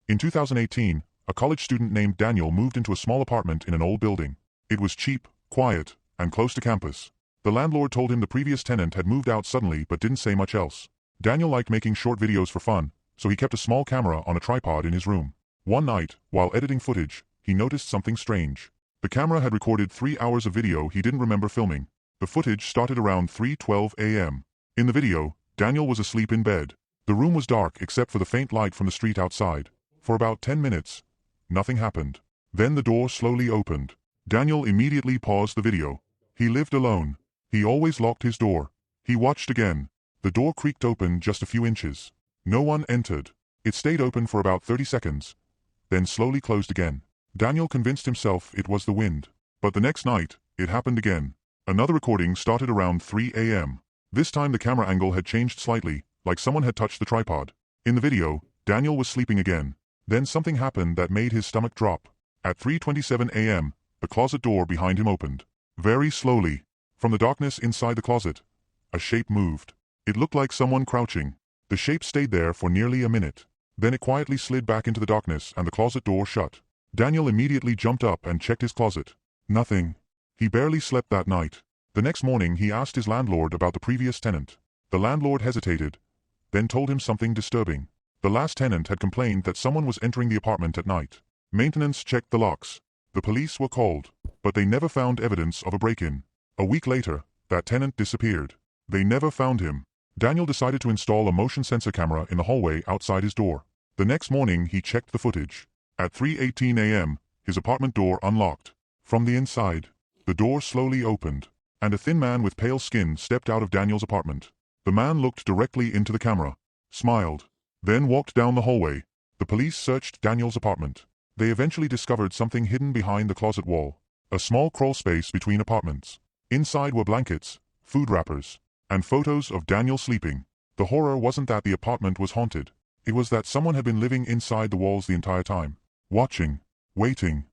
In 2018, a college student named Daniel moved into a small apartment in an old building. It was cheap, quiet, and close to campus. The landlord told him the previous tenant had moved out suddenly but didn't say much else. Daniel liked making short videos for fun, so he kept a small camera on a tripod in his room. One night, while editing footage, he noticed something strange. The camera had recorded 3 hours of video he didn't remember filming. The footage started around 3:12 a.m. In the video, Daniel was asleep in bed. The room was dark except for the faint light from the street outside. For about 10 minutes, nothing happened. Then the door slowly opened. Daniel immediately paused the video. He lived alone. He always locked his door. He watched again. The door creaked open just a few inches. No one entered. It stayed open for about 30 seconds, then slowly closed again. Daniel convinced himself it was the wind. But the next night, it happened again. Another recording started around 3 a.m. This time the camera angle had changed slightly, like someone had touched the tripod. In the video, Daniel was sleeping again. Then something happened that made his stomach drop. At 3:27 a.m., the closet door behind him opened. Very slowly. From the darkness inside the closet, a shape moved. It looked like someone crouching. The shape stayed there for nearly a minute. Then it quietly slid back into the darkness and the closet door shut. Daniel immediately jumped up and checked his closet. Nothing. He barely slept that night. The next morning he asked his landlord about the previous tenant. The landlord hesitated, then told him something disturbing. The last tenant had complained that someone was entering the apartment at night. Maintenance checked the locks. The police were called, but they never found evidence of a break-in. A week later, that tenant disappeared. They never found him. Daniel decided to install a motion sensor camera in the hallway outside his door. The next morning he checked the footage. At 3:18 a.m., his apartment door unlocked. From the inside, the door slowly opened, and a thin man with pale skin stepped out of Daniel's apartment. The man looked directly into the camera, smiled, then walked down the hallway. The police searched Daniel's apartment. They eventually discovered something hidden behind the closet wall. A small crawl space between apartments. Inside were blankets, food wrappers, and photos of Daniel sleeping. The horror wasn't that the apartment was haunted. It was that someone had been living inside the walls the entire time. Watching. Waiting.